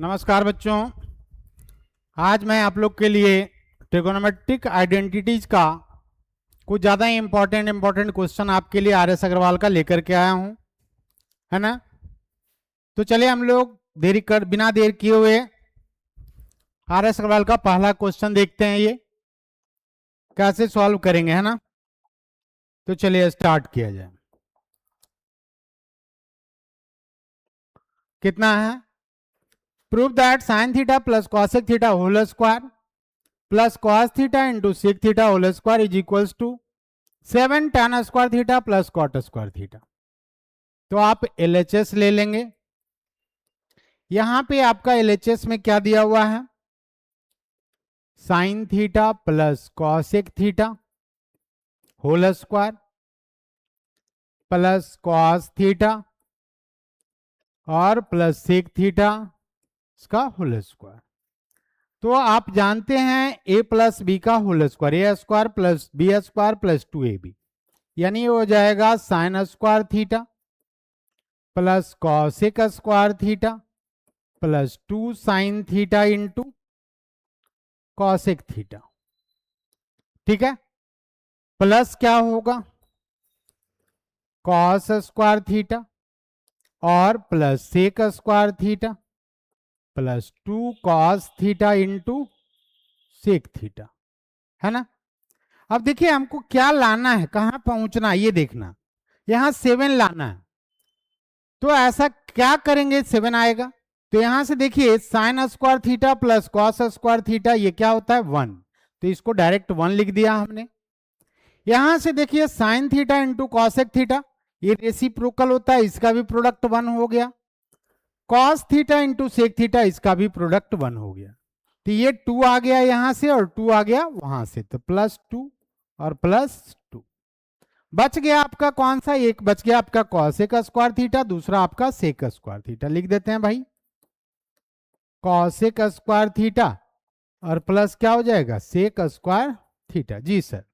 नमस्कार बच्चों, आज मैं आप लोग के लिए ट्रिगोनोमेट्रिक आइडेंटिटीज का कुछ ज़्यादा ही इम्पोर्टेंट क्वेश्चन आपके लिए आर एस अग्रवाल का लेकर के आया हूं, है ना। तो चलिए हम लोग बिना देर किए हुए आर एस अग्रवाल का पहला क्वेश्चन देखते हैं, ये कैसे सॉल्व करेंगे, है ना। तो चलिए स्टार्ट किया जाए। कितना है? Prove that sine theta plus cosec theta whole square plus cos theta into sec theta whole square is equals to 7 tan square theta plus cot square theta. तो आप LHS ले लेंगे। यहां पे आपका LHS में क्या दिया हुआ है? Sine theta plus cosec theta whole square plus cos theta और प्लस सेक थीटा इसका होल स्क्वायर। तो आप जानते हैं a प्लस बी का whole square, A square plus B square plus 2ab, यानी हो जाएगा sine square theta plus cosec square theta plus 2 sine theta into cosec theta. ठीक है, प्लस क्या होगा? कॉस स्क्वायर थीटा और plus sec square theta plus 2 cos theta into sec theta, है ना। अब देखिए हमको क्या लाना है, कहां पहुंचना है, ये देखना। यहां 7 लाना है, तो ऐसा क्या करेंगे 7 आएगा। तो यहां से देखिए sign square theta plus cos square theta, ये क्या होता है 1, तो इसको डायरेक्ट 1 लिख दिया हमने। यहां से देखिए sine theta into cosec theta, ये रेसिप्रोकल होता है, इसका भी प्रोडक्ट 1 हो गया। Cos theta into sec theta, इसका भी प्रोडक्ट 1 हो गया। तो ये 2 आ गया यहां से और 2 आ गया वहां से, तो +2 और +2 बच गया आपका कौन सा? एक बच गया आपका कॉसेक स्क्वायर थीटा, दूसरा आपका सेक स्क्वायर थीटा। लिख देते हैं भाई, कॉसेक स्क्वायर थीटा और प्लस क्या हो जाएगा? Sec square theta. जी सर।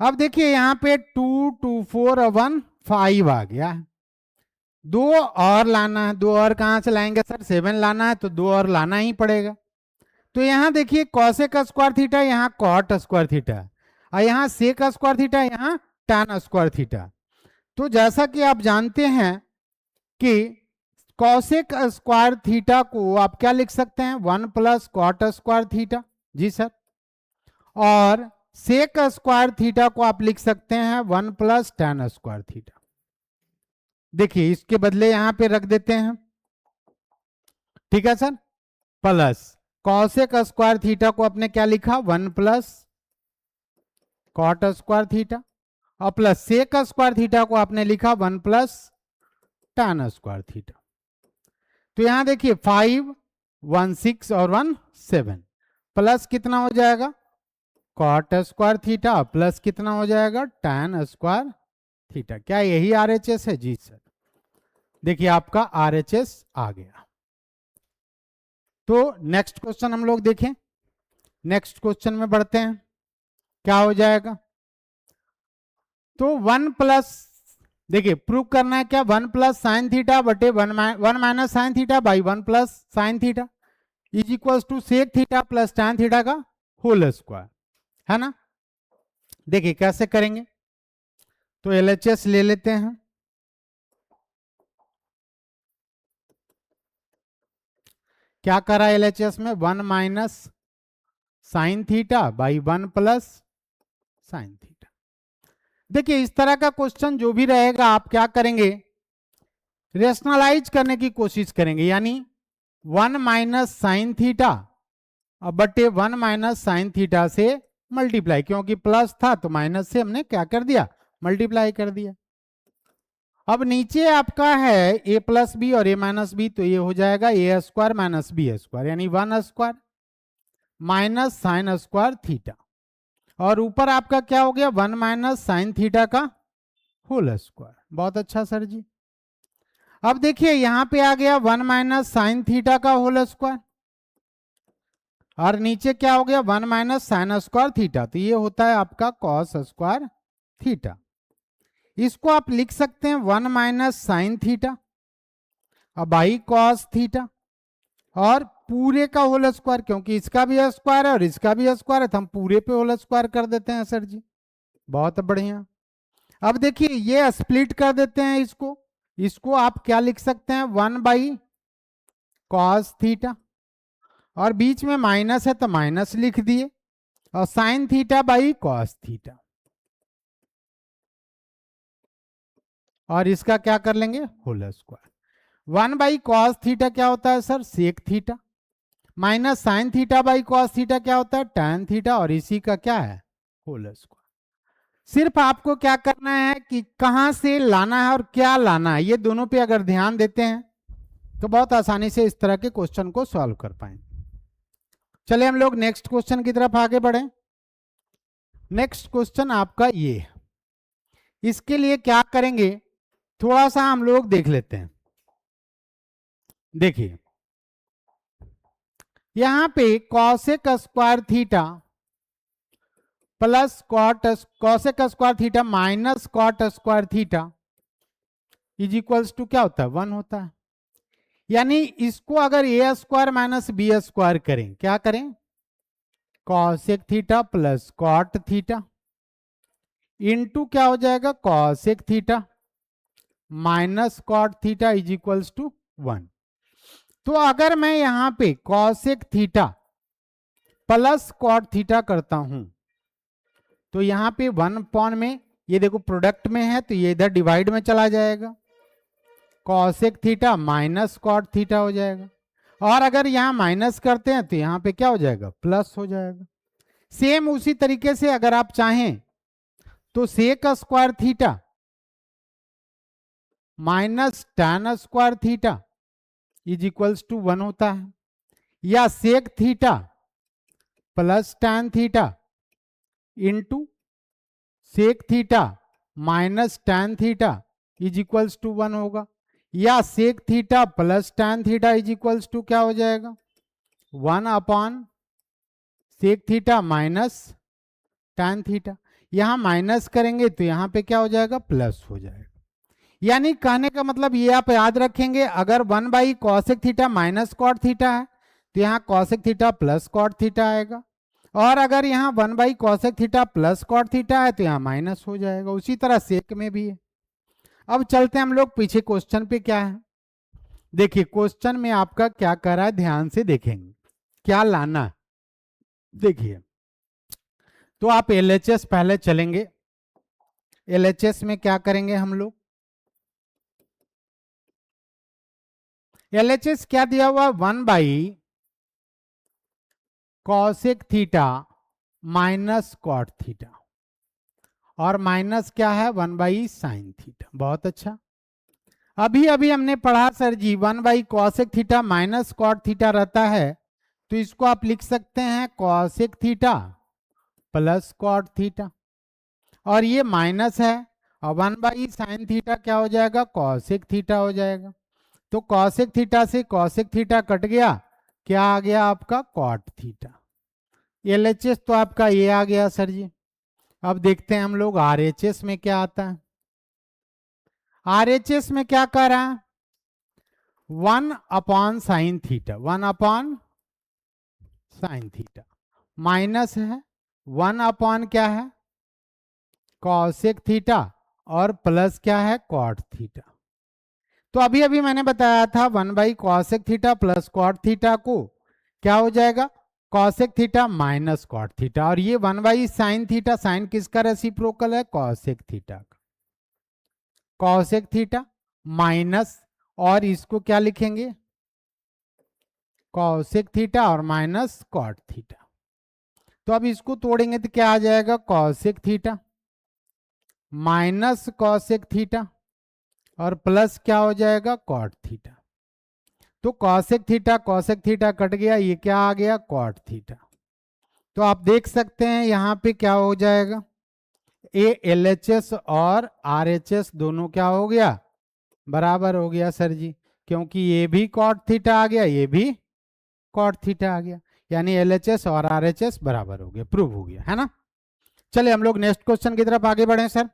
अब देखिए यहाँ पे 2 2 4 और 1 5 आ गया। 2 और लाना है, 2 और कहां से लाएंगे सर? 7 लाना है, तो 2 और लाना ही पड़ेगा। तो यहां देखिए कॉसेक स्क्वायर थीटा, यहाँ कॉट स्क्वायर थीटा, और यहाँ सेक स्क्वायर थीटा, यहाँ टैन स्क्वायर थीटा। तो जैसा कि आप जानते हैं कि कॉसेक स्क्वायर थीटा को आप क्या लिख सकते हैं? 1 प्लस कॉट स्क्वायर थीटा। जी सर। और सेक स्क्वायर थीटा को आप लिख सकते हैं 1 प्लस टैन स्क्वायर थीटा। देखिए इसके बदले यहां पे रख देते हैं, ठीक है sir. Plus cosec square theta को आपने क्या लिखा? 1 प्लस कॉट स्क्वायर थीटा, और प्लस सेक स्क्वायर थीटा को आपने लिखा 1 प्लस टैन स्क्वायर थीटा। तो यहां देखिए 5 1 6 और 1 7, प्लस कितना हो जाएगा? कॉट स्क्वायर थीटा प्लस कितना हो जाएगा? Tan square theta. क्या यही RHS है? जी सर। देखिए आपका RHS आ गया। तो नेक्स्ट क्वेश्चन हम लोग देखें। नेक्स्ट क्वेश्चन में बढ़ते हैं, क्या हो जाएगा? तो 1 प्लस, देखिए प्रूव करना है क्या? 1 प्लस साइन थीटा बटे 1 minus sine theta by 1 plus sine theta is equal to sec theta plus tan theta का होल स्क्वायर, है ना। देखिए कैसे करेंगे, तो LHS ले लेते हैं। क्या करा LHS में? 1 minus sine theta by 1 plus sine theta. देखिए इस तरह का क्वेश्चन जो भी रहेगा आप क्या करेंगे? रेशनलाइज करने की कोशिश करेंगे, यानी 1 माइनस साइन थीटा और बटे 1 माइनस साइन थीटा से मल्टीप्लाई, क्योंकि प्लस था तो माइनस से हमने क्या कर दिया? मल्टीप्लाई कर दिया। अब नीचे आपका है a प्लस बी और a माइनस बी, तो ये हो जाएगा a square minus B square, यानी 1 square minus sine square theta, और ऊपर आपका क्या हो गया? 1 माइनस साइन थीटा का होल स्क्वायर। बहुत अच्छा सर जी। अब देखिए यहां पे आ गया 1 माइनस साइन थीटा का होल स्क्वायर, और नीचे क्या हो गया? 1 माइनस साइन स्क्वायर थीटा, तो ये होता है आपका कॉस स्क्वायर थीटा। इसको आप लिख सकते हैं 1 माइनस साइन थीटा और बाई कॉस थीटा और पूरे का होल स्क्वायर, क्योंकि इसका भी स्क्वायर है और इसका भी स्क्वायर है तो हम पूरे पे होल स्क्वायर कर देते हैं सर जी। बहुत बढ़िया। अब देखिए ये स्प्लिट कर देते हैं इसको, इसको आप क्या लिख सकते हैं, 1/cos थीटा, और बीच में माइनस है तो माइनस लिख दिए, और sign theta by cos theta, और इसका क्या कर लेंगे, होल स्क्वायर। 1/cos थीटा क्या होता है sir, sec theta, minus sine theta by cos theta क्या होता है, tan थीटा, और इसी का क्या है, होल स्क्वायर। सिर्फ आपको क्या करना है कि कहां से लाना है और क्या लाना है, ये दोनों पे अगर ध्यान देते हैं तो बहुत आसानी से इस तरह के क्वेश्चन को सॉल्व कर पाएंगे। चलिए हम लोग नेक्स्ट क्वेश्चन की तरफ आगे बढ़े। नेक्स्ट क्वेश्चन आपका ये है। इसके लिए क्या करेंगे, थोड़ा सा हम लोग देख लेते हैं। देखिए यहां पे cosec square theta plus cosec square theta minus cot square theta is equals to क्या होता है, 1 होता है। यानी इसको अगर A square minus B square करें, क्या करें, cosec theta plus cot theta into क्या हो जाएगा, cosec theta minus cot theta is equals to 1। तो अगर मैं यहां पे cosec theta plus cot theta करता हूं तो यहां पे 1 में, ये देखो प्रोडक्ट में है तो ये इधर डिवाइड में चला जाएगा, cosec theta minus cot theta हो जाएगा, और अगर यहां माइनस करते हैं तो यहां पे क्या हो जाएगा, प्लस हो जाएगा। सेम उसी तरीके से अगर आप चाहें तो sec square theta minus tan square theta is equals to 1 होता है, या sec theta plus tan theta into sec theta minus tan theta is equals to 1 होगा, या sec theta plus tan theta is equals to क्या हो जाएगा, 1 sec theta minus tan theta. यहां minus करेंगे तो यहां पे क्या हो जाएगा, प्लस हो जाएगा। यानी कहने का मतलब ये आप याद रखेंगे, अगर 1/cosec theta minus cot theta है तो यहाँ cosec theta plus cot theta आएगा, और अगर यहाँ 1/cosec theta plus cot theta है तो यहाँ माइनस हो जाएगा। उसी तरह सेक में भी है। अब चलते हैं हम लोग पीछे क्वेश्चन पे, क्या है देखिए, क्वेश्चन में आपका क्या कर रहा है, ध्यान से देखेंगे क्या लाना। देखिए तो आप एलएचएस पहले चलेंगे, एलएचएस में क्या करेंगे हम लोग, एलएचएस क्या दिया हुआ, 1/cosec theta minus cot theta, और माइनस क्या है, 1/sin थीटा। बहुत अच्छा। अभी अभी हमने पढ़ा sir ji 1/cosec theta minus cot theta रहता है तो इसको आप लिख सकते हैं cosec theta plus cot theta, और ये माइनस है, और 1/sin थीटा क्या हो जाएगा, cosec थीटा हो जाएगा। तो cosec थीटा से cosec थीटा कट गया, क्या आ गया आपका, cot थीटा। एलएचएस तो आपका ये आ गया सर जी। अब देखते हैं हम लोग आरएचएस में क्या आता है। आरएचएस में क्या कर रहा है, 1/sin theta, 1/sin theta minus है 1/ क्या है, cosec थीटा, और प्लस क्या है, cot थीटा। तो अभी अभी मैंने बताया था 1/cosec theta plus cot theta को क्या हो जाएगा, cosec theta minus cot theta, और ये 1/sin थीटा, साइन किसका रेसिप्रोकल है, cosec थीटा का, cosec थीटा माइनस, और इसको क्या लिखेंगे, cosec थीटा और माइनस cot थीटा। तो अब इसको तोड़ेंगे तो क्या आ जाएगा, cosec theta minus cosec theta, और प्लस क्या हो जाएगा, cot थीटा। तो cosec थीटा कट गया, ये क्या आ गया, cot थीटा। तो आप देख सकते हैं यहां पे क्या हो जाएगा, ए एलएचएस और आरएचएस दोनों क्या हो गया, बराबर हो गया सर जी, क्योंकि ये भी cot थीटा आ गया, ये भी cot थीटा आ गया, यानी एलएचएस और आरएचएस बराबर हो गया, प्रूव हो गया, है ना। चलिए हम लोग नेक्स्ट क्वेश्चन की तरफ आगे बढ़े सर।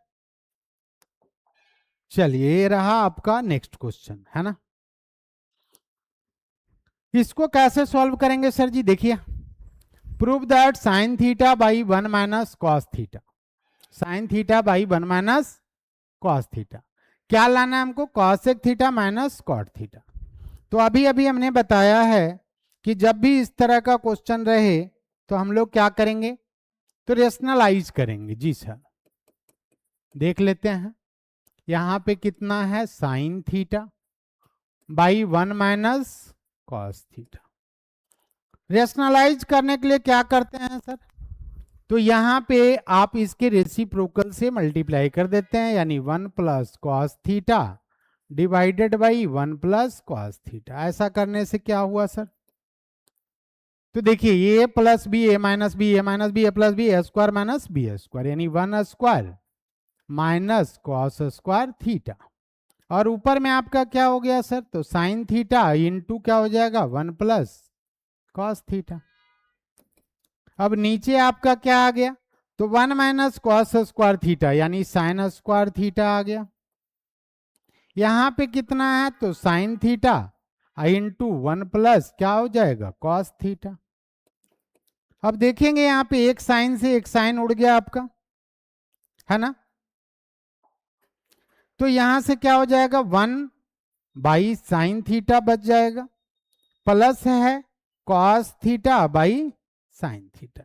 चलिए ये रहा आपका नेक्स्ट क्वेश्चन, है ना। इसको कैसे सॉल्व करेंगे सर जी? देखिए, prove that sine theta by 1 minus cos theta, sine theta by 1 minus cos theta, क्या लाना है हमको? Cosec theta minus cot theta. तो अभी अभी हमने बताया है कि जब भी इस तरह का क्वेश्चन रहे तो हम लोग क्या करेंगे? तो रेशनलाइज करेंगे। जी सर, देख लेते हैं। यहां पे कितना है? Sine theta by 1 minus cos theta. Rationalise करने के लिए क्या करते हैं सर? तो यहां पे आप इसके रेसिप्रोकल से मल्टीप्लाई कर देते हैं, यानी 1 plus cos theta divided by 1 plus cos theta. ऐसा करने से क्या हुआ सर? तो देखिए, ए प्लस बी, ए माइनस बी, ए माइनस बी, ए प्लस बी, ए स्क्वायर माइनस बी स्क्वायर, यानी 1 square minus cos square theta. और ऊपर में आपका क्या हो गया सर? तो साइन थीटा इंटू क्या हो जाएगा? 1 प्लस कॉस थीटा। अब नीचे आपका क्या आ गया? तो 1 माइनस कॉस स्क्वायर थीटा, यानी साइन स्क्वायर थीटा आ गया। यहां पे कितना है? तो साइन थीटा इंटू 1 प्लस क्या हो जाएगा? Cos theta. अब देखेंगे यहां पे एक साइन से एक साइन उड़ गया आपका, है ना? तो यहां से क्या हो जाएगा? 1 बाई साइन थीटा बच जाएगा, प्लस है cos theta by sine theta.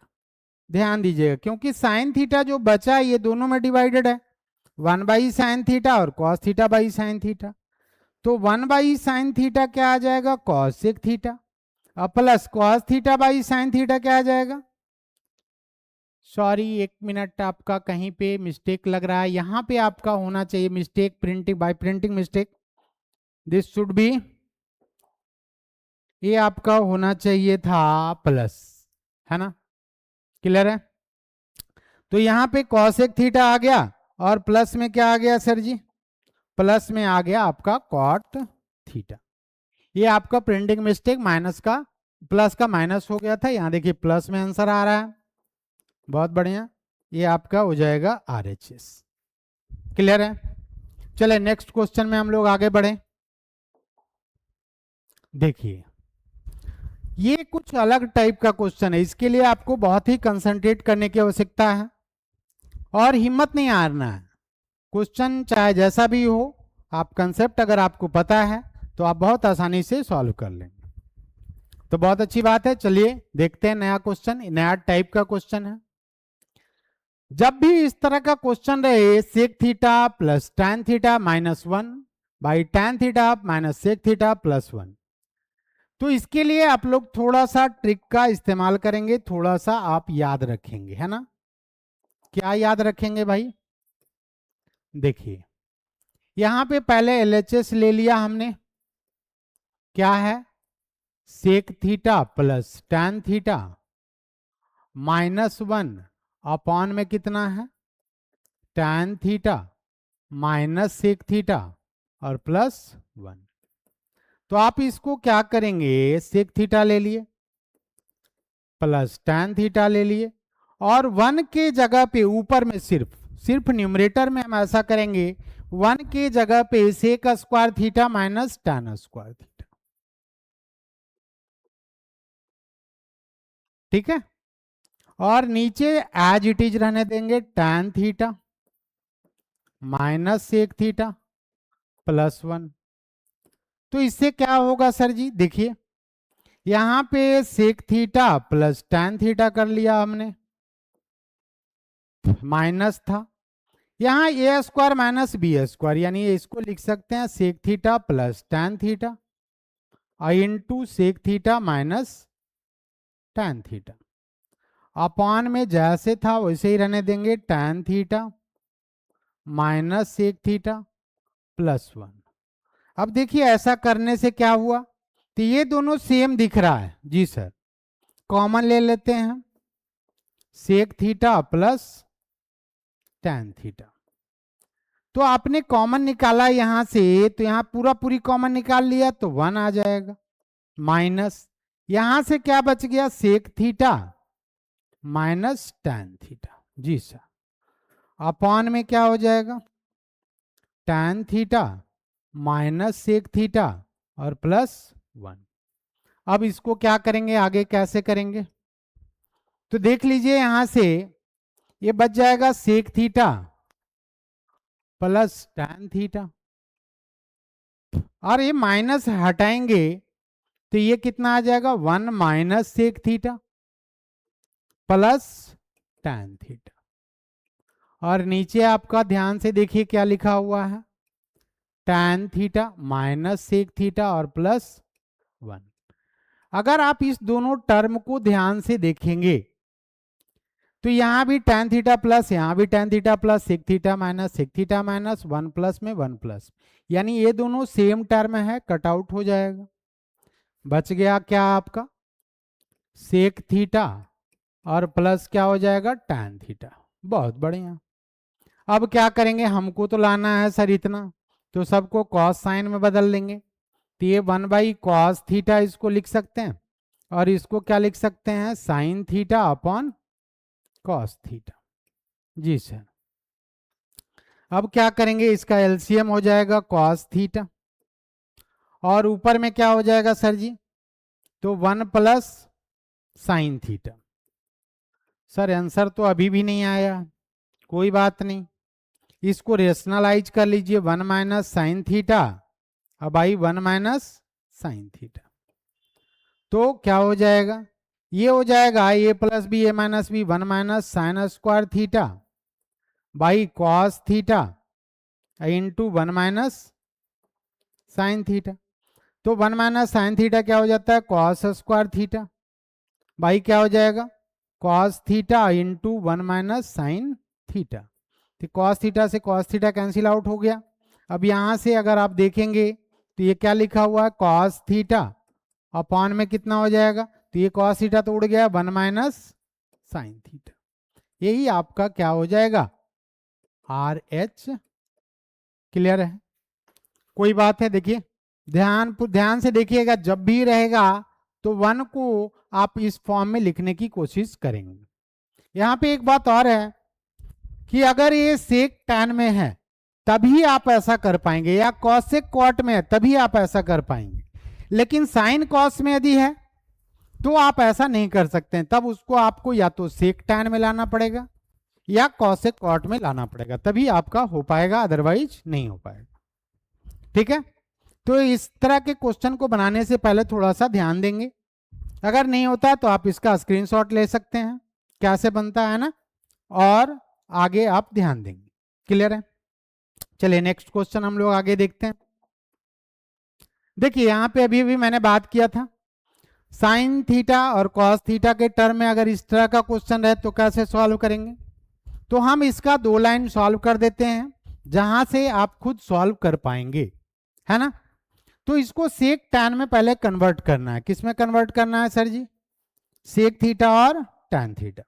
ध्यान दीजिएगा, क्योंकि साइन थीटा जो बचा है ये दोनों में डिवाइडेड है, 1 बाई साइन थीटा और cos theta by sine theta. तो 1 बाई साइन थीटा क्या आ जाएगा? कॉसेक थीटा, और plus cos theta by sine theta क्या आ जाएगा? सॉरी, एक मिनट, आपका कहीं पे मिस्टेक लग रहा है। यहां पे आपका होना चाहिए mistake, printing bye printing mistake, this should be, ये आपका होना चाहिए था प्लस, है ना? क्लियर है? तो यहां पे कॉसेक थीटा आ गया और प्लस में क्या आ गया सर जी? प्लस में आ गया आपका कॉट थीटा। ये आपका प्रिंटिंग मिस्टेक, माइनस का प्लस का माइनस हो गया था, यहां देखिए प्लस में आंसर आ रहा है। बहुत बढ़िया, ये आपका हो जाएगा RHS। क्लियर है? चले नेक्स्ट क्वेश्चन में हम लोग आगे बढ़े। देखिए, ये कुछ अलग टाइप का क्वेश्चन है, इसके लिए आपको बहुत ही कंसंट्रेट करने की आवश्यकता है और हिम्मत नहीं हारना है। क्वेश्चन चाहे जैसा भी हो, आप कंसेप्ट अगर आपको पता है तो आप बहुत आसानी से सॉल्व कर लेंगे। तो बहुत अच्छी बात है, चलिए देखते हैं नया क्वेश्चन, नया टाइप का क्वेश्चन है। जब भी इस तरह का क्वेश्चन रहे, sec theta plus tan theta minus 1 by tan theta minus sec theta plus 1, तो इसके लिए आप लोग थोड़ा सा ट्रिक का इस्तेमाल करेंगे, थोड़ा सा आप याद रखेंगे, है ना? क्या याद रखेंगे भाई? देखिए, यहां पे पहले LHS ले लिया हमने, क्या है? Sec theta plus tan theta minus 1 upon में कितना है? Tan theta minus sec theta और प्लस 1। तो आप इसको क्या करेंगे? सेक थीटा ले लिए प्लस टैन थीटा ले लिए, और 1 के जगह पे ऊपर में सिर्फ न्यूमरेटर में हम ऐसा करेंगे, 1 के जगह पे sec square theta minus tan square theta. ठीक है? और नीचे एज इट इज रहने देंगे, tan theta minus sec theta plus 1। तो इससे क्या होगा सर जी? देखिए, यहां पे sec theta plus tan theta कर लिया हमने, माइनस था, यहां a square minus B square, यानी इसको लिख सकते हैं sec theta plus tan theta into sec theta minus tan theta, upon में जैसे था वैसे ही रहने देंगे, tan theta minus sec theta plus 1। अब देखिए, ऐसा करने से क्या हुआ? तो ये दोनों सेम दिख रहा है जी सर, कॉमन ले लेते हैं, sec theta plus tan theta. तो आपने कॉमन निकाला यहां से, तो यहां पूरा पूरी कॉमन निकाल लिया तो 1 आ जाएगा, माइनस यहां से क्या बच गया? Sec theta minus tan theta. जी सर, अपॉन में क्या हो जाएगा? Tan theta minus sec theta और प्लस 1। अब इसको क्या करेंगे, आगे कैसे करेंगे, तो देख लीजिए यहां से ये बच जाएगा sec theta plus tan theta, और ये माइनस हटाएंगे तो ये कितना आ जाएगा, 1 minus sec theta plus tan theta. और नीचे आपका ध्यान से देखिए क्या लिखा हुआ है, tan theta minus sec theta और प्लस 1। अगर आप इस दोनों टर्म को ध्यान से देखेंगे तो यहां भी टैन थीटा प्लस, यहां भी tan theta plus, sec theta minus 1 plus में 1 प्लस, यानी ये दोनों सेम टर्म है, कट आउट हो जाएगा। बच गया क्या आपका सेक थीटा और प्लस क्या हो जाएगा टैन थीटा। बहुत बढ़िया। अब क्या करेंगे, हमको तो लाना है सर इतना, तो सबको कॉस साइन में बदल देंगे, तो ये 1 बाई कॉस थीटा इसको लिख सकते हैं, और इसको क्या लिख सकते हैं, sine theta upon cos theta. जी सर। अब क्या करेंगे, इसका एलसीएम हो जाएगा कॉस थीटा, और ऊपर में क्या हो जाएगा सर जी, तो 1 plus sine theta. Sir answer तो अभी भी नहीं आया, कोई बात नहीं, इसको रेशनलाइज कर लीजिए, 1 माइनस साइन थीटा, अब आई 1 माइनस साइन थीटा, तो क्या हो जाएगा, ये हो जाएगा A plus B A minus B, 1 minus sine square theta by cos theta into 1 minus sine theta. तो 1 माइनस साइन थीटा क्या हो जाता है, कॉस स्क्वायर थीटा बाई क्या हो जाएगा, cos theta into 1 minus sine theta. तो कॉस थीटा से कॉस थीटा कैंसिल आउट हो गया। अब यहां से अगर आप देखेंगे तो ये क्या लिखा हुआ है, कॉस थीटा अपॉन में कितना हो जाएगा, तो ये कॉस थीटा तो उड़ गया, 1 माइनस साइन थीटा। यही आपका क्या हो जाएगा, आर एच। क्लियर है, कोई बात है, देखिए ध्यान से देखिएगा, जब भी रहेगा तो 1 को आप इस फॉर्म में लिखने की कोशिश करेंगे। यहां पे एक बात और है कि अगर ये सेक टैन में है तभी आप ऐसा कर पाएंगे, या कॉसेक कॉट में है तभी आप ऐसा कर पाएंगे, लेकिन साइन कॉस में यदि है तो आप ऐसा नहीं कर सकते हैं, तब उसको आपको या तो सेक टैन में लाना पड़ेगा या कॉसेक कॉट में लाना पड़ेगा, तभी आपका हो पाएगा, अदरवाइज नहीं हो पाएगा। ठीक है, तो इस तरह के क्वेश्चन को बनाने से पहले थोड़ा सा ध्यान देंगे, अगर नहीं होता तो आप इसका स्क्रीनशॉट ले सकते हैं कैसे बनता है ना, और आगे आप ध्यान देंगे। क्लियर है, चलिए नेक्स्ट क्वेश्चन हम लोग आगे देखते हैं। देखिए यहां पे अभी भी मैंने बात किया था, साइन थीटा और कॉस थीटा के टर्म में अगर इस तरह का क्वेश्चन रहे तो कैसे सॉल्व करेंगे, तो हम इसका 2 लाइन सॉल्व कर देते हैं जहां से आप खुद सॉल्व कर पाएंगे, है ना। तो इसको सेक टैन में पहले कन्वर्ट करना है, किस में कन्वर्ट करना है सर जी, सेक थीटा और टैन थीटा।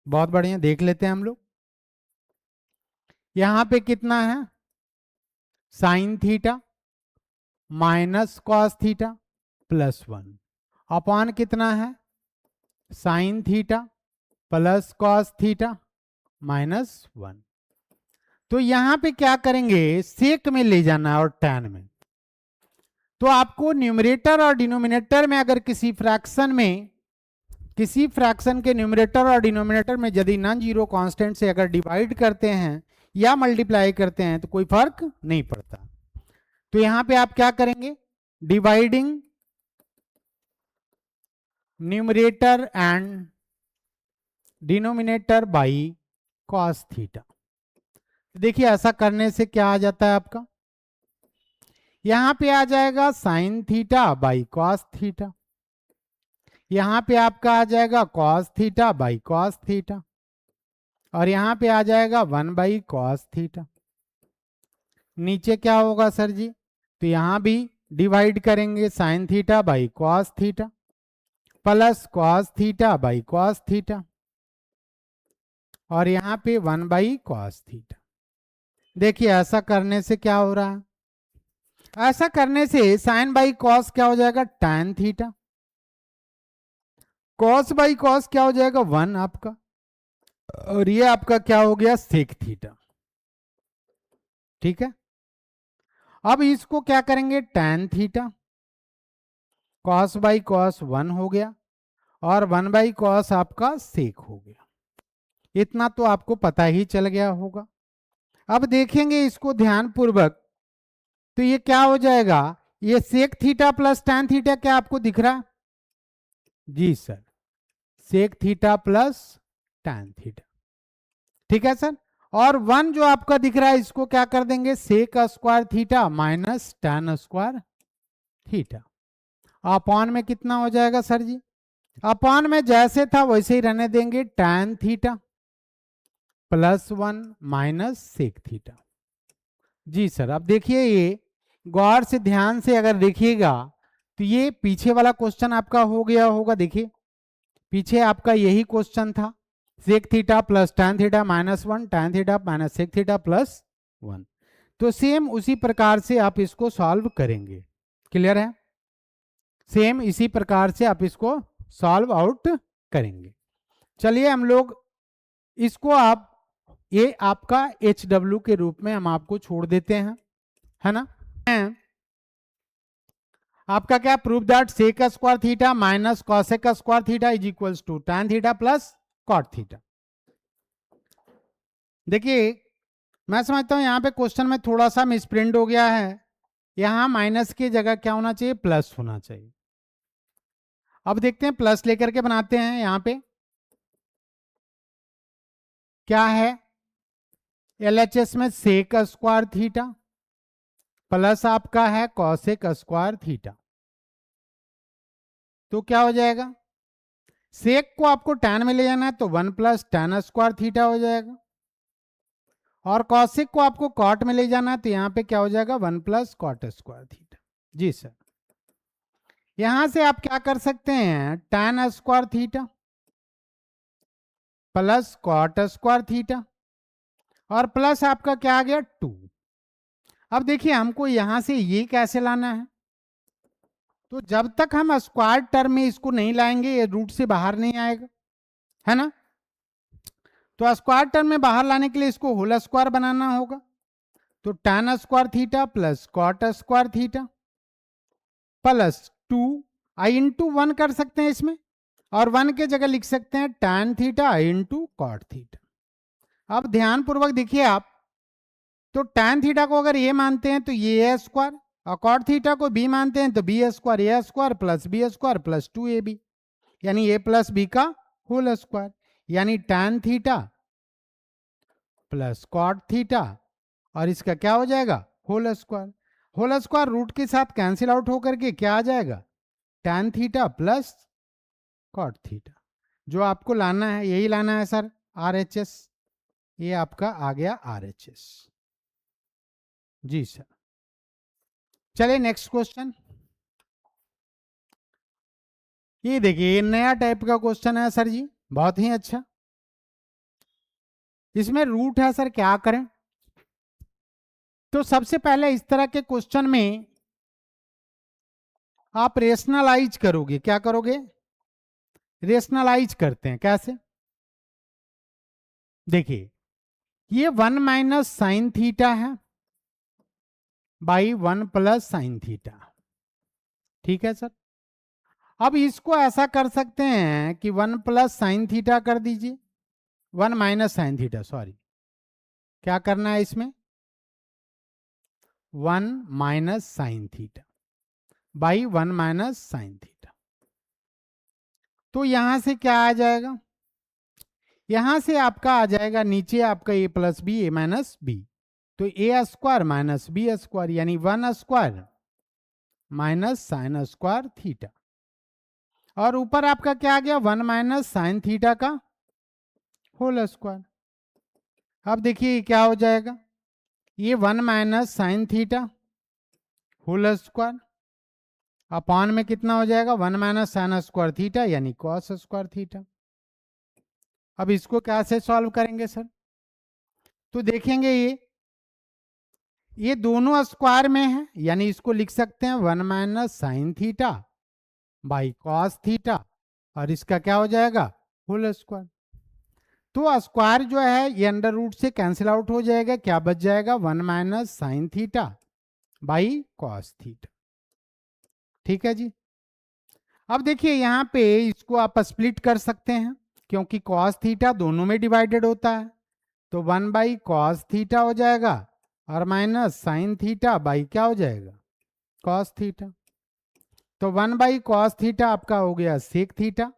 बहुत बढ़िया, देख लेते हैं हम लोग। यहां पे कितना है, sine theta minus cos theta plus 1 upon कितना है, sine theta plus cos theta minus 1। तो यहां पे क्या करेंगे, सेक में ले जाना है और टैन में, तो आपको न्यूमरेटर और डिनोमिनेटर में अगर किसी फ्रैक्शन के न्यूमरेटर और डिनोमिनेटर में यदि नॉन जीरो कांस्टेंट से अगर डिवाइड करते हैं या मल्टीप्लाई करते हैं तो कोई फर्क नहीं पड़ता। तो यहां पे आप क्या करेंगे, dividing numerator and denominator by cos theta. देखिए ऐसा करने से क्या आ जाता है आपका, यहां पे आ जाएगा sine theta by cos theta, यहां पे आपका आ जाएगा cos theta by cos theta, और यहां पे आ जाएगा 1 बाई कॉस थीटा। नीचे क्या होगा सर जी, तो यहां भी डिवाइड करेंगे, sign theta by cos theta plus cos theta by cos theta, और यहां पे 1 बाई कॉस थीटा। देखिए ऐसा करने से क्या हो रहा है, ऐसा करने से साइन बाई कॉस क्या हो जाएगा, tan theta, cos by cos क्या हो जाएगा 1 आपका, और ये आपका क्या हो गया सेक थीटा। ठीक है, अब इसको क्या करेंगे, tan theta cos by cos 1 हो गया और 1 बाई कॉस आपका सेक हो गया। इतना तो आपको पता ही चल गया होगा। अब देखेंगे इसको ध्यान पूर्वक, तो ये क्या हो जाएगा, ये sec theta plus tan theta क्या आपको दिख रहा? जी sir, sec theta plus tan theta, ठीक है सर। और 1 जो आपका दिख रहा है इसको क्या कर देंगे, sec square theta minus tan square theta. Upon में कितना हो जाएगा सर जी, अपॉन में जैसे था वैसे ही रहने देंगे, tan theta plus 1 minus sec theta. जी सर, अब देखिए ये गौर से ध्यान से अगर देखिएगा तो ये पीछे वाला क्वेश्चन आपका हो गया होगा। देखिए पीछे आपका यही क्वेश्चन था, sec theta plus tan theta minus 1, tan theta minus sec theta plus 1। तो सेम उसी प्रकार से आप इसको सॉल्व करेंगे। क्लियर है? सेम इसी प्रकार से आप इसको सॉल्व आउट करेंगे। चलिए हम लोग इसको आप ये आपका HW के रूप में हम आपको छोड़ देते हैं, है ना। आपका क्या prove that sec square theta minus cosec square theta is equals to tan theta plus cot theta. देखिए मैं समझता हूं यहां पे क्वेश्चन में थोड़ा सा मिसप्रिंट हो गया है, यहां माइनस की जगह क्या होना चाहिए, प्लस होना चाहिए। अब देखते हैं प्लस लेकर के बनाते हैं। यहां पे क्या है, LHS में सेक स्क्वायर थीटा प्लस आपका है कॉसेक स्क्वायर थीटा। तो क्या हो जाएगा, सेक को आपको टैन में ले जाना है तो 1 प्लस टैन स्क्वायर थीटा हो जाएगा, और कॉसेक को आपको कॉट में ले जाना है तो यहां पे क्या हो जाएगा, 1 प्लस कॉट स्क्वायर थीटा। जी सर, यहां से आप क्या कर सकते हैं, tan square theta plus cot square theta और प्लस आपका क्या आ गया 2। अब देखिए हमको यहां से ये कैसे लाना है, तो जब तक हम स्क्वायर टर्म में इसको नहीं लाएंगे ये रूट से बाहर नहीं आएगा, है ना। तो स्क्वायर टर्म में बाहर लाने के लिए इसको होल स्क्वायर बनाना होगा। तो tan square theta plus cot square theta plus 2 आई इंटू 1 कर सकते हैं इसमें, और 1 के जगह लिख सकते हैं टैन थीटा आई इंटू कॉट थीटा। अब ध्यान पूर्वक देखिए आप, तो टैन थीटा को अगर ये मानते हैं तो ये ए स्क्वायर, और कॉट थीटा को बी मानते हैं तो B square, A square plus B square plus 2ab, यानी ए प्लस बी का होल स्क्वायर, यानी tan theta plus cot theta और इसका क्या हो जाएगा, whole square. Whole square root के साथ कैंसिल आउट होकर के क्या आ जाएगा, tan theta plus cot theta. जो आपको लाना है यही लाना है सर, RHS, ये आपका आ गया RHS। जी सर, चलिए नेक्स्ट क्वेश्चन। ये देखिए नया टाइप का क्वेश्चन है सर जी, बहुत ही अच्छा। इसमें रूट है सर, क्या करें। तो सबसे पहले इस तरह के क्वेश्चन में आप रेशनलाइज करोगे, क्या करोगे, रेशनलाइज करते हैं कैसे। देखिए ये 1 माइनस साइन थीटा है बाई 1 प्लस साइन थीटा, ठीक है सर। अब इसको ऐसा कर सकते हैं कि 1 प्लस साइन थीटा कर दीजिए, 1 माइनस साइन थीटा, सॉरी क्या करना है इसमें, 1 minus sine theta by 1 minus sine theta. तो यहां से क्या आ जाएगा, यहां से आपका आ जाएगा नीचे आपका a plus B, A minus B, तो a square minus B square, यानी 1 square minus sine square theta, और ऊपर आपका क्या आ गया, 1 माइनस साइन थीटा का होल स्क्वायर। अब देखिए क्या हो जाएगा, ये 1 minus sine theta whole square upon में कितना हो जाएगा, 1 माइनस साइन स्क्वायर थीटा यानी कॉस स्क्वायर थीटा। अब इसको कैसे सॉल्व करेंगे सर, तो देखेंगे ये दोनों स्क्वायर में है, यानी इसको लिख सकते हैं 1 minus sine theta by cos theta, और इसका क्या हो जाएगा, होल स्क्वायर। तो स्क्वायर जो है ये अंडर रूट से कैंसिल आउट हो जाएगा, क्या बच जाएगा, 1 minus sine theta by cos theta, ठीक है जी। अब देखिए यहाँ पे इसको आप स्प्लिट कर सकते हैं, क्योंकि कॉस थीटा दोनों में डिवाइडेड होता है, तो 1/cos थीटा हो जाएगा और माइनस साइन थीटा बाई क्या हो जाएगा, कॉस थीटा। तो 1/cos थीटा आपका हो गया सेक थीटा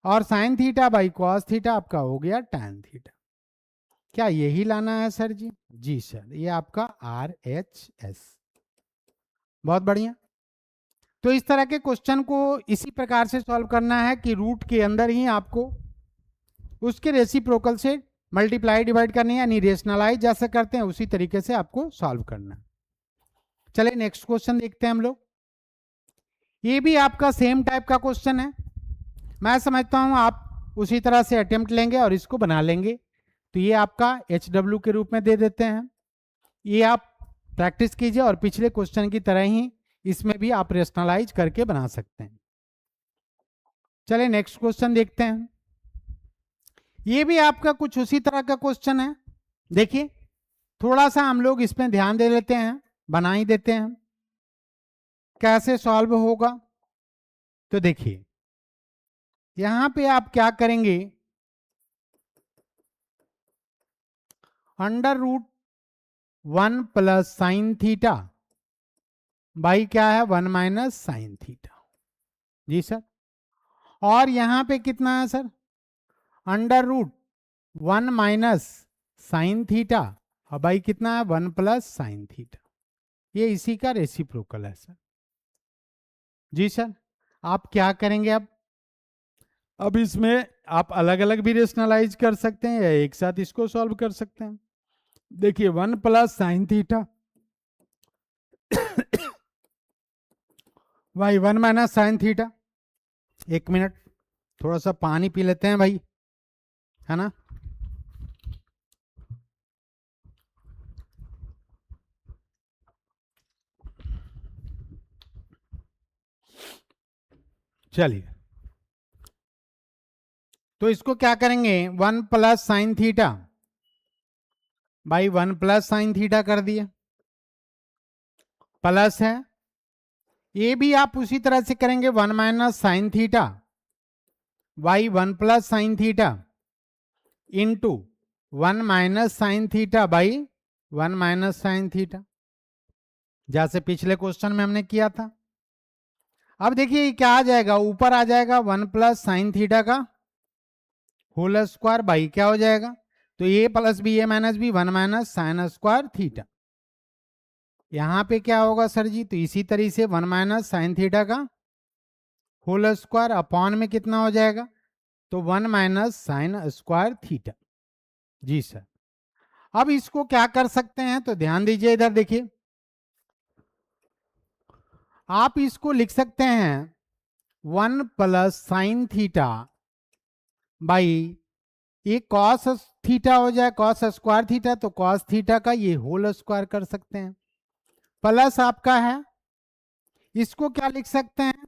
और sign theta by cos theta आपका हो गया टैन थीटा। क्या यही लाना है सर जी? जी सर, ये आपका RHS। बहुत बढ़िया। तो इस तरह के क्वेश्चन को इसी प्रकार से सॉल्व करना है कि रूट के अंदर ही आपको उसके रेसिप्रोकल से मल्टीप्लाई डिवाइड करनी है, यानी रेशनलाइज जैसे करते हैं उसी तरीके से आपको सॉल्व करना है। चलिए नेक्स्ट क्वेश्चन देखते हैं हम लोग। ये भी आपका सेम टाइप का क्वेश्चन है। मैं समझता हूं आप उसी तरह से अटेम्प्ट लेंगे और इसको बना लेंगे। तो ये आपका HW के रूप में दे देते हैं, ये आप प्रैक्टिस कीजिए और पिछले क्वेश्चन की तरह ही इसमें भी आप रेशनलाइज करके बना सकते हैं। चलिए नेक्स्ट क्वेश्चन देखते हैं। ये भी आपका कुछ उसी तरह का क्वेश्चन है। देखिए थोड़ा सा हम लोग इसमें ध्यान दे लेते हैं, बना ही देते हैं कैसे सॉल्व होगा। तो देखिए यहां पे आप क्या करेंगे, √1 प्लस साइन थीटा बाई क्या है 1 माइनस साइन थीटा। जी सर। और यहां पे कितना है सर, √1 माइनस साइन थीटा और बाई कितना है 1 प्लस साइन थीटा। ये इसी का रेसिप्रोकल है सर। जी सर। आप क्या करेंगे अब इसमें आप अलग अलग भी रेशनलाइज कर सकते हैं या एक साथ इसको सॉल्व कर सकते हैं। देखिए 1 प्लस साइन थीटा भाई 1 माइनस साइन थीटा। एक मिनट थोड़ा सा पानी पी लेते हैं भाई, है ना। चलिए तो इसको क्या करेंगे, 1 plus sine theta by 1 plus sine theta कर दिए, प्लस है ये भी आप उसी तरह से करेंगे 1 minus sine theta by 1 plus sine theta into 1 minus sine theta by 1 minus sine theta, जैसे पिछले क्वेश्चन में हमने किया था। अब देखिए क्या आ जाएगा, ऊपर आ जाएगा 1 प्लस साइन थीटा का होल स्क्वायर बाई क्या हो जाएगा, तो A plus B A minus B 1 minus sine square theta. यहां पे क्या होगा सर जी, तो इसी तरीके से 1 माइनस साइन थीटा का होल स्क्वायर अपॉन में कितना हो जाएगा, तो 1 माइनस साइन स्क्वायर थीटा। जी सर। अब इसको क्या कर सकते हैं, तो ध्यान दीजिए इधर देखिए, आप इसको लिख सकते हैं 1 प्लस साइन थीटा बाई ये कॉस थीटा हो जाए, कॉस स्क्वायर थीटा, तो कॉस थीटा का ये होल स्क्वायर कर सकते हैं, प्लस आपका है इसको क्या लिख सकते हैं,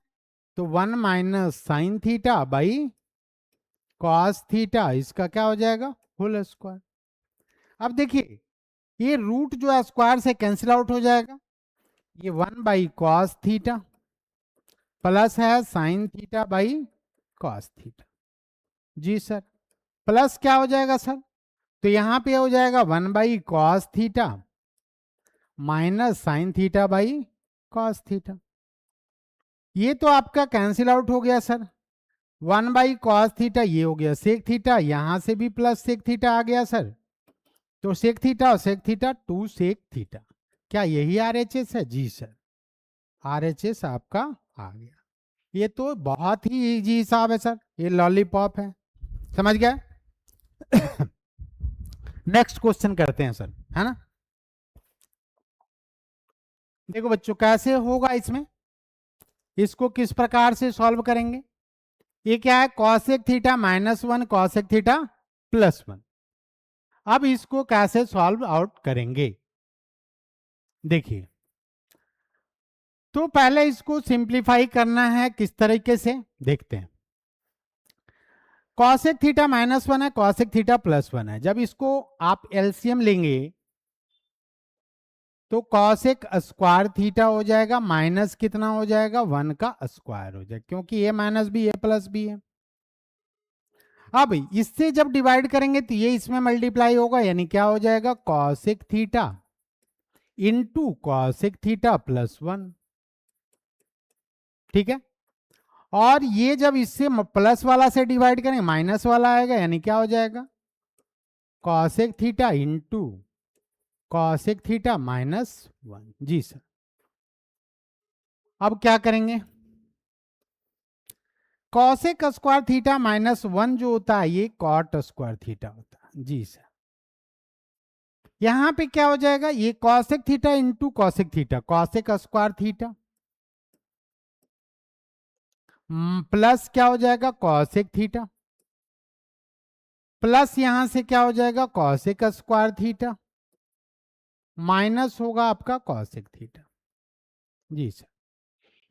तो 1 minus sine theta by cos theta, इसका क्या हो जाएगा होल स्क्वायर। अब देखिए ये रूट जो है स्क्वायर से कैंसिल आउट हो जाएगा, ये 1/cos थीटा प्लस है sine theta by cos theta. जी सर। प्लस क्या हो जाएगा सर, तो यहां पे हो जाएगा 1/cos theta minus sine theta by cos theta. ये तो आपका कैंसिल आउट हो गया सर, 1/cos थीटा ये हो गया सेक थीटा, यहां से भी प्लस सेक थीटा आ गया सर, तो सेक थीटा और सेक थीटा 2 सेक थीटा। क्या यही RHS है? जी सर, RHS आपका आ गया। ये तो बहुत ही इजी हिसाब है सर, ये लॉलीपॉप है, समझ गए। नेक्स्ट क्वेश्चन करते हैं सर, है ना। देखो बच्चों कैसे होगा इसमें, इसको किस प्रकार से सॉल्व करेंगे। ये क्या है, कॉसेक थीटा -1 कॉसेक थीटा +1। अब इसको कैसे सॉल्व आउट करेंगे, देखिए तो पहले इसको सिंप्लीफाई करना है, किस तरीके से देखते हैं। कॉसेक थीटा -1 है, कॉसेक थीटा +1 है, जब इसको आप एलसीएम लेंगे तो कॉसेक स्क्वायर थीटा हो जाएगा माइनस कितना हो जाएगा 1 का स्क्वायर हो जाएगा, क्योंकि ए माइनस बी ए प्लस बी है। अब इससे जब डिवाइड करेंगे तो ये इसमें मल्टीप्लाई होगा, यानी क्या हो जाएगा cosec theta into cosec theta plus 1। ठीक है, और ये जब इससे प्लस वाला से डिवाइड करेंगे माइनस वाला आएगा, यानी क्या हो जाएगा cosec theta into cosec theta minus 1। जी सर। अब क्या करेंगे, कॉसेक स्क्वायर थीटा माइनस 1 जो होता है ये कॉट स्क्वायर थीटा होता है। जी सर, यहां पे क्या हो जाएगा ये cosec theta into cosec theta, cosec square theta plus क्या हो जाएगा कॉसेक थीटा, प्लस यहां से क्या हो जाएगा कॉसेक स्क्वायर थीटा, माइनस होगा आपका कॉसेक थीटा। जी सर,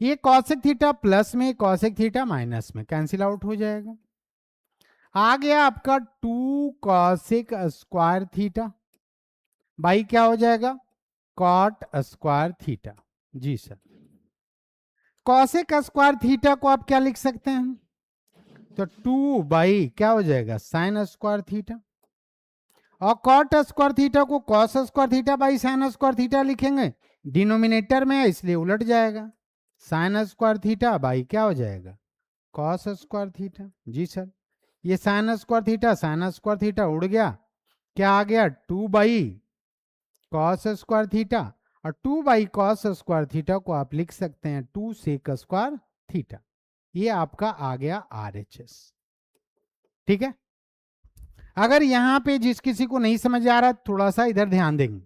ये कॉसेक थीटा प्लस में कॉसेक थीटा माइनस में कैंसिल आउट हो जाएगा। आ गया आपका 2 कॉसेक स्क्वायर थीटा बाई क्या हो जाएगा कॉट स्क्वायर थीटा। जी सर, कॉसेक स्क्वायर थीटा को आप क्या लिख सकते हैं, तो 2 बाई क्या हो जाएगा साइन स्क्वायर थीटा, और कॉट स्क्वायर थीटा को cos square theta by sine square theta लिखेंगे, डिनोमिनेटर में है इसलिए उलट जाएगा, साइन स्क्वायर थीटा बाई क्या हो जाएगा कॉस स्क्वायर थीटा। जी सर, ये साइन स्क्वायर थीटा उड़ गया, क्या आ गया 2 बाई कॉस स्क्वायर थीटा, और 2 बाई कॉस स्क्वायर थीटा को आप लिख सकते हैं 2 सेक स्क्वायर थीटा। ये आपका आ गया RHS। ठीक है, अगर यहां पे जिस किसी को नहीं समझ आ रहा थोड़ा सा इधर ध्यान देंगे,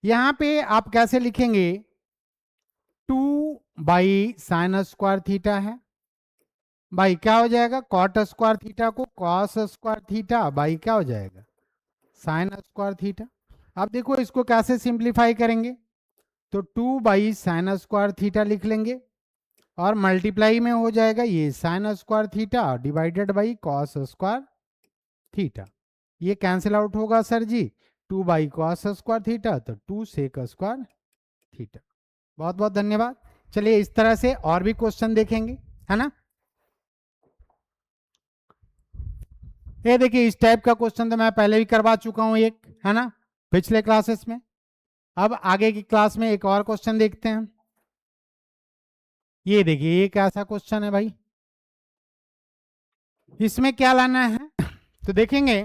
यहां पे आप कैसे लिखेंगे 2 बाई साइन स्क्वायर थीटा है बाई क्या हो जाएगा कॉट स्क्वायर थीटा को कॉस स्क्वायर थीटा बाई क्या हो जाएगा साइन स्क्वायर थीटा। अब देखो इसको कैसे सिंप्लीफाई करेंगे, तो 2 बाई साइन स्क्वायर थीटा लिख लेंगे और मल्टीप्लाई में हो जाएगा ये sine square theta divided by cos square theta, ये कैंसिल आउट होगा sir ji 2 by cos square theta, तो 2 सेक स्क्वायर थीटा। बहुत बहुत धन्यवाद। चलिए इस तरह से और भी क्वेश्चन देखेंगे, है ना। ये देखिए इस टाइप का क्वेश्चन तो मैं पहले भी करवा चुका हूं एक, है ना, पिछले क्लासेस में। अब आगे की क्लास में एक और क्वेश्चन देखते हैं। ये देखिए ये कैसा क्वेश्चन है भाई, इसमें क्या लाना है तो देखेंगे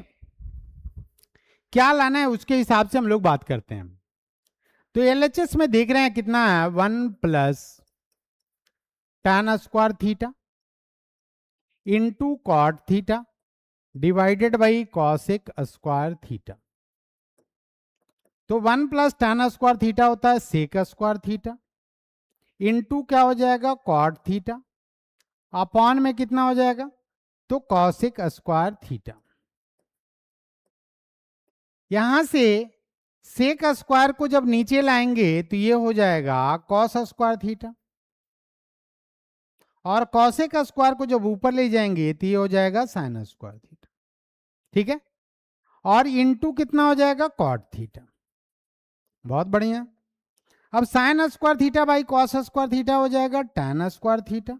क्या लाना है उसके हिसाब से हम लोग बात करते हैं। तो LHS में देख रहे हैं कितना है 1 plus tan square theta into cot theta divided by cosec square theta. तो 1 प्लस tan स्क्वायर थीटा होता है सेक स्क्वायर थीटा इंटू क्या हो जाएगा कॉट थीटा, अपॉन में कितना हो जाएगा तो कॉसेक स्क्वायर थीटा। यहां से सेक स्क्वायर को जब नीचे लाएंगे तो ये हो जाएगा कॉस स्क्वायर थीटा, और कॉसेक स्क्वायर को जब ऊपर ले जाएंगे तो ये हो जाएगा साइन स्क्वायर थीटा। ठीक है, और इंटू कितना हो जाएगा कॉट थीटा। बहुत बढ़िया। अब sign square theta by cos square theta हो जाएगा tan स्क्वायर थीटा,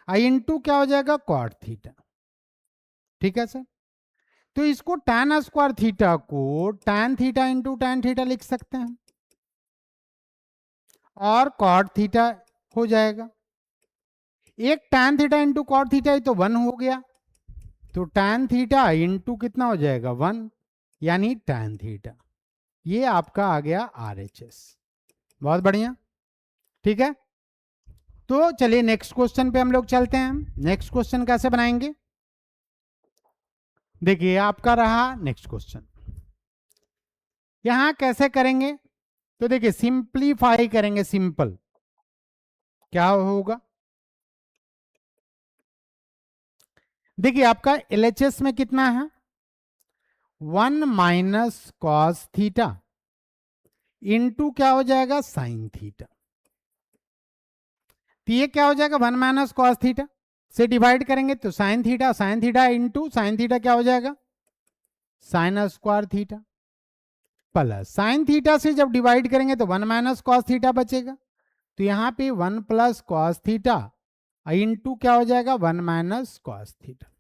इंटू क्या हो जाएगा कॉट थीटा। ठीक है सर, तो इसको tan स्क्वायर थीटा को tan theta into tan theta लिख सकते हैं, और कॉट थीटा हो जाएगा, एक tan theta into cot theta तो 1 हो गया, तो tan थीटा इंटू कितना हो जाएगा 1 यानी tan थीटा। ये आपका आ गया RHS। बहुत बढ़िया। ठीक है, तो चलिए नेक्स्ट क्वेश्चन पे हम लोग चलते हैं। नेक्स्ट क्वेश्चन कैसे बनाएंगे, देखिए आपका रहा नेक्स्ट क्वेश्चन, यहां कैसे करेंगे तो देखिए सिंप्लीफाई करेंगे, सिंपल क्या होगा, देखिए आपका LHS में कितना है 1 माइनस कॉस थीटा इंटू क्या हो जाएगा साइन थीटा, तो ये क्या हो जाएगा 1 माइनस कॉस थीटा से डिवाइड करेंगे तो sign theta into sine theta क्या हो जाएगा sine square theta, plus sine theta से जब डिवाइड करेंगे तो 1 माइनस कॉस थीटा बचेगा, तो यहाँ पे 1 प्लस कॉस थीटा इंटू क्या हो जाएगा 1 माइनस कॉस थीटा।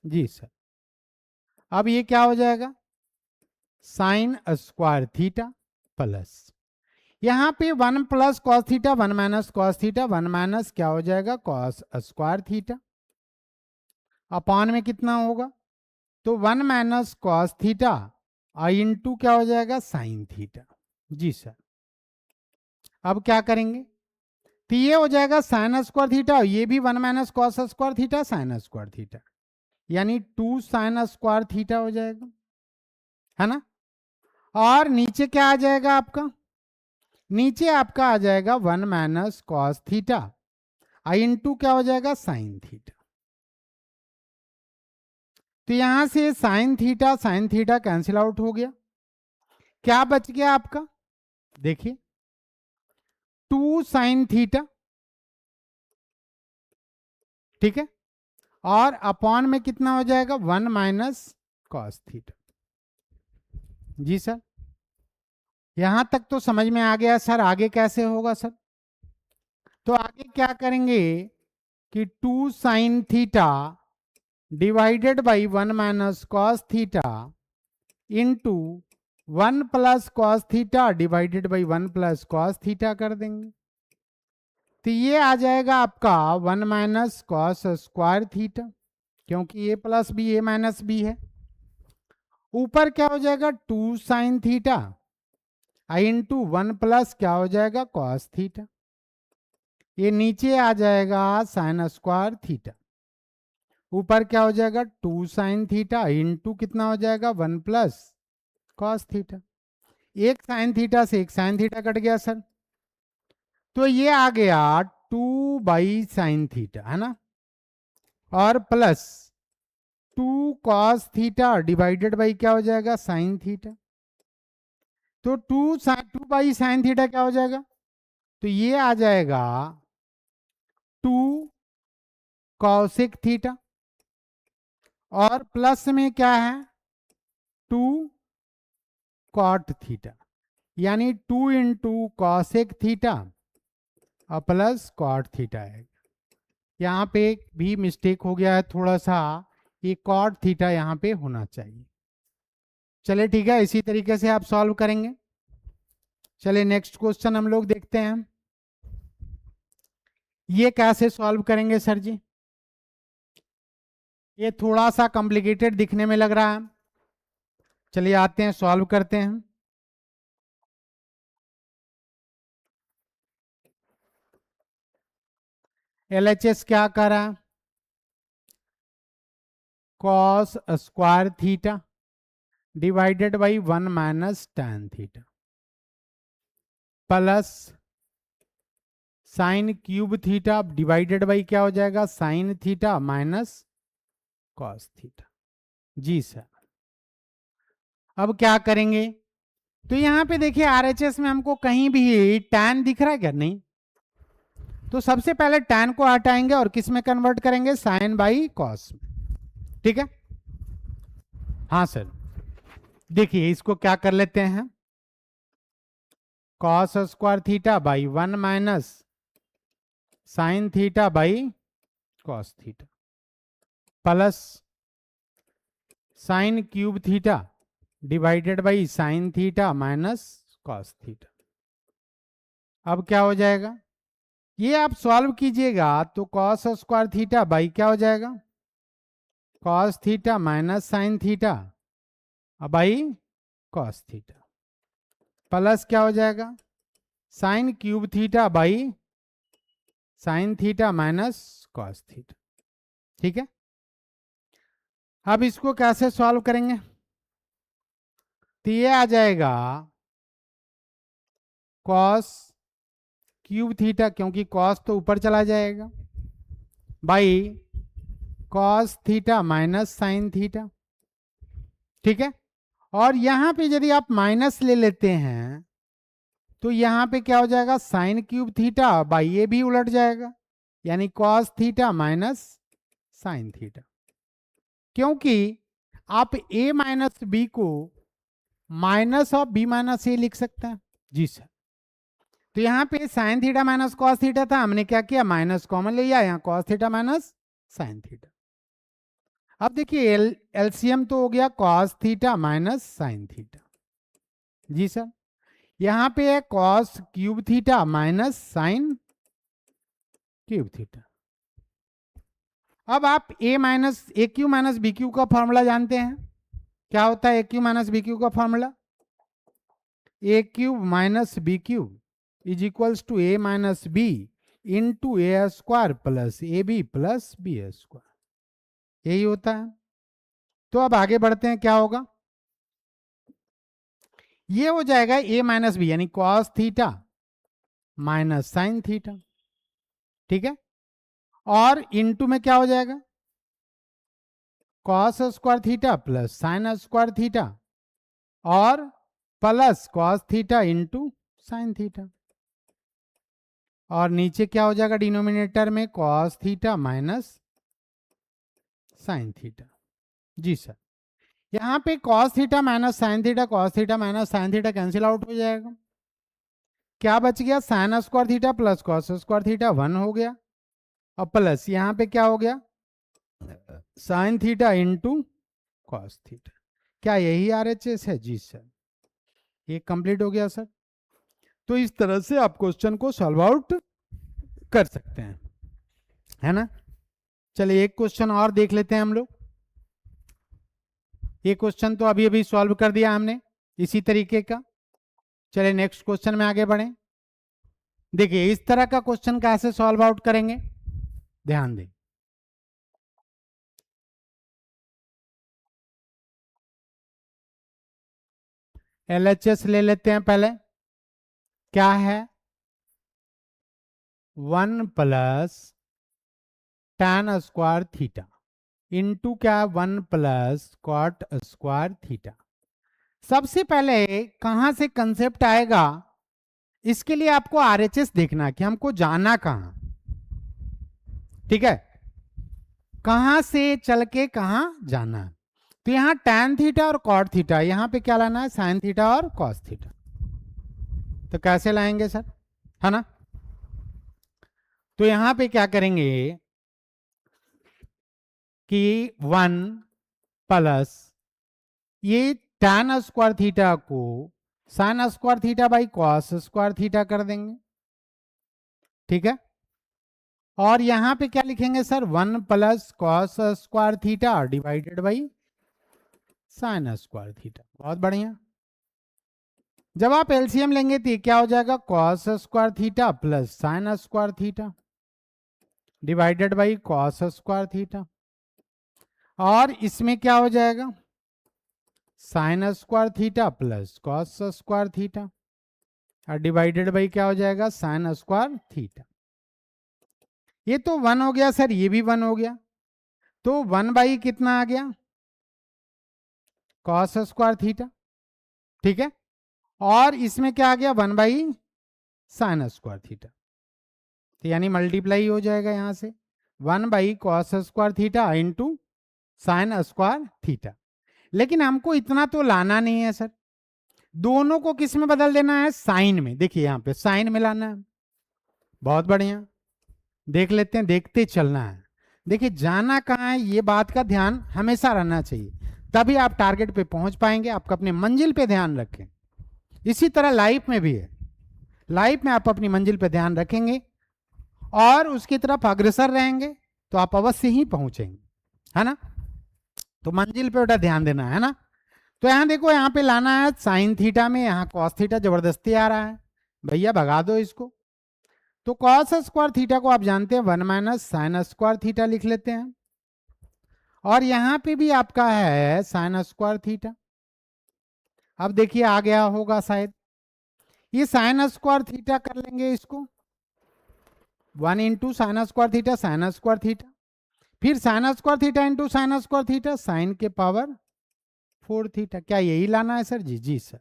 जी सर, अब ये क्या हो जाएगा साइन स्क्वायर थीटा प्लस यहाँ पे 1 plus cos theta 1 minus cos theta 1 minus क्या हो जाएगा कॉस स्क्वायर थीटा अपॉन में कितना होगा तो 1 माइनस कॉस थीटा इंटू क्या हो जाएगा साइन थीटा। जी सर, अब क्या करेंगे तो ये हो जाएगा साइन स्क्वायर थीटा, ये भी 1 minus cos square theta sine square theta, यानी 2 साइन स्क्वायर थीटा हो जाएगा, है ना। और नीचे क्या आ जाएगा आपका, नीचे आपका आ जाएगा 1 माइनस कॉस थीटा इंटू क्या हो जाएगा साइन थीटा। तो यहां से साइन थीटा कैंसिल आउट हो गया, क्या बच गया आपका देखिए 2 साइन थीटा, ठीक है, और अपॉन में कितना हो जाएगा 1 माइनस कॉस थीटा। जी सर, यहां तक तो समझ में आ गया सर, आगे कैसे होगा सर, तो आगे क्या करेंगे कि 2 sine theta divided by 1 minus cos theta into 1 plus cos theta divided by 1 plus cos theta कर देंगे, तो ये आ जाएगा आपका 1 माइनस कॉस स्क्वायर थीटा, क्योंकि ए प्लस बी ए माइनस बी है, ऊपर क्या हो जाएगा 2 साइन थीटा इंटू 1 प्लस क्या हो जाएगा कॉस थीटा, ये नीचे आ जाएगा साइन स्क्वायर थीटा, ऊपर क्या हो जाएगा 2 साइन थीटा इंटू कितना हो जाएगा 1 प्लस कॉस थीटा, एक साइन थीटा से एक साइन थीटा कट गया सर, तो ये आ गया 2 बाई साइन थीटा, है ना, और plus 2 cos theta divided by क्या हो जाएगा साइन थीटा, तो 2 बाई साइन थीटा क्या हो जाएगा, तो ये आ जाएगा 2 कॉसेक थीटा, और प्लस में क्या है 2 कॉट थीटा, यानी 2 इंटू कॉसेक थीटा और प्लस कॉट थीटा है। यहाँ पे भी मिस्टेक हो गया है थोड़ा सा, ये कॉट थीटा यहाँ पे होना चाहिए। चले ठीक है, इसी तरीके से आप सॉल्व करेंगे। चले नेक्स्ट क्वेश्चन हम लोग देखते हैं, ये कैसे सॉल्व करेंगे सर जी, ये थोड़ा सा कॉम्प्लिकेटेड दिखने में लग रहा है, चलिए आते हैं सॉल्व करते हैं। एलएचएस क्या कर रहा है cos square theta divided by 1 minus tan theta plus sine cube theta divided by क्या हो जाएगा sine theta minus cos theta. जी सर, अब क्या करेंगे, तो यहाँ पे देखिए आरएचएस में हमको कहीं भी tan दिख रहा है क्या, नहीं, तो सबसे पहले tan को हटाएंगे और किस में कन्वर्ट करेंगे साइन बाई कॉस, ठीक है। हाँ सर, देखिए इसको क्या कर लेते हैं cos square theta by 1 minus sine theta by cos theta plus sine cube theta divided by sine theta minus cos theta. अब क्या हो जाएगा, ये आप सॉल्व कीजिएगा तो कॉस स्क्वायर थीटा बाई क्या हो जाएगा cos theta minus sine theta by cos theta plus क्या हो जाएगा sign cube theta by sine theta minus cos theta, ठीक है। अब इसको कैसे सॉल्व करेंगे, तो ये आ जाएगा कॉस क्यूब थीटा, क्योंकि कॉस तो ऊपर चला जाएगा, by cos theta minus sine theta, ठीक है। और यहां पे यदि आप माइनस ले लेते हैं तो यहां पे क्या हो जाएगा साइन क्यूब थीटा बाई ये भी उलट जाएगा, यानी cos theta minus sine theta, क्योंकि आप a माइनस बी को minus of B minus A लिख सकते हैं। जी सर। तो यहाँ पे sine theta minus cos theta था, हमने क्या किया, माइनस कॉमन लिया, यहाँ cos theta minus sine theta. अब देखिए एलसीएम तो हो गया cos theta minus sine theta. जी सर। यहाँ पे है cos cube theta minus sine cube theta. अब आप a cube minus b cube का फॉर्मूला जानते हैं। क्या होता है a cube minus b cube का formula? A cube minus b cube is equals to a minus b into a square plus a b plus B square, यही होता है। तो अब आगे बढ़ते हैं, क्या होगा, ये हो जाएगा ए माइनस बी यानी cos theta minus sine theta, ठीक है। और इनटू में क्या हो जाएगा, cos square theta plus sine square theta और plus cos theta into sine theta. और नीचे क्या हो जाएगा डिनोमिनेटर में, cos theta minus sine theta. जी सर। यहां पे cos theta minus sine theta, cos theta minus sine theta cancel out हो जाएगा। क्या बच गया, sine square theta plus cos square theta 1 हो गया, और प्लस यहां पे क्या हो गया, sign theta into cos theta. क्या यही आरएचएस है? जी सर, ये कंप्लीट हो गया सर। तो इस तरह से आप क्वेश्चन को सॉल्व आउट कर सकते हैं, है ना। चलिए एक क्वेश्चन और देख लेते हैं हम लोग। ये क्वेश्चन तो अभी अभी सॉल्व कर दिया हमने इसी तरीके का। चलिए नेक्स्ट क्वेश्चन में आगे बढ़ें। देखिए इस तरह का क्वेश्चन कैसे सॉल्व आउट करेंगे, ध्यान दें। एलएचएस ले लेते हैं पहले। क्या है, 1 plus tan square theta into क्या, 1 प्लस कॉट स्क्वायर थीटा। सबसे पहले कहां से कंसेप्ट आएगा, इसके लिए आपको आरएचएस देखना कि हमको जाना कहां, ठीक है, कहां से चल के कहां जाना। तो यहां tan थीटा और कॉट थीटा, यहां पे क्या लाना है, साइन थीटा और कॉस थीटा। तो कैसे लाएंगे सर, है ना। तो यहां पे क्या करेंगे कि 1 प्लस ये tan स्क्वायर थीटा को sign square theta by cos square theta कर देंगे, ठीक है। और यहां पे क्या लिखेंगे sir, 1 plus cos square theta divided by sine square theta. बहुत बढ़िया। जब आप एलसीएम लेंगे तो क्या हो जाएगा, cos square theta plus sine square theta divided by cos square theta, और इसमें क्या हो जाएगा, sine square theta plus cos square theta और डिवाइडेड बाई क्या हो जाएगा, साइन स्क्वायर थीटा। ये तो 1 हो गया सर, ये भी 1 हो गया, तो 1 बाई कितना आ गया, कॉस स्क्वायर थीटा, ठीक है। और इसमें क्या आ गया, 1 बाई साइन स्क्वायर थीटा, तो यानी मल्टीप्लाई हो जाएगा यहां से 1 by cos square theta into sine square theta. लेकिन हमको इतना तो लाना नहीं है सर, दोनों को किस में बदल देना है, साइन में। देखिए यहां पे साइन में लाना है। बहुत बढ़िया, देख लेते हैं, देखते चलना है। देखिए जाना कहाँ है, ये बात का ध्यान हमेशा रहना चाहिए, तभी आप टारगेट पे पहुंच पाएंगे। आपका अपने मंजिल पे ध्यान रखें। इसी तरह लाइफ में भी है, लाइफ में आप अपनी मंजिल पे ध्यान रखेंगे और उसकी तरफ अग्रसर रहेंगे तो आप अवश्य ही पहुंचेंगे, है ना। तो मंजिल पे बेटा ध्यान देना है ना। तो यहां देखो, यहां पे लाना है साइन थीटा में, यहां कॉस थीटा जबरदस्ती आ रहा है, भैया भगा दो इसको। तो कॉस स्क्वायर थीटा को आप जानते हैं 1 माइनस साइन स्क्वायर थीटा लिख लेते हैं, और यहां पे भी आपका है साइन स्क्वायर थीटा। अब देखिए आ गया होगा शायद, ये साइन स्क्वायर थीटा कर लेंगे इसको, 1 into sine square theta sine square theta, फिर sine square theta into sine square theta sine के पावर 4 थीटा। क्या यही लाना है सर? जी जी सर,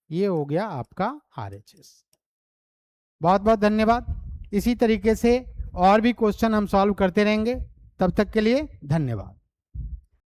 ये हो गया आपका आरएचएस। बहुत बहुत धन्यवाद। इसी तरीके से और भी क्वेश्चन हम सॉल्व करते रहेंगे, तब तक के लिए धन्यवाद।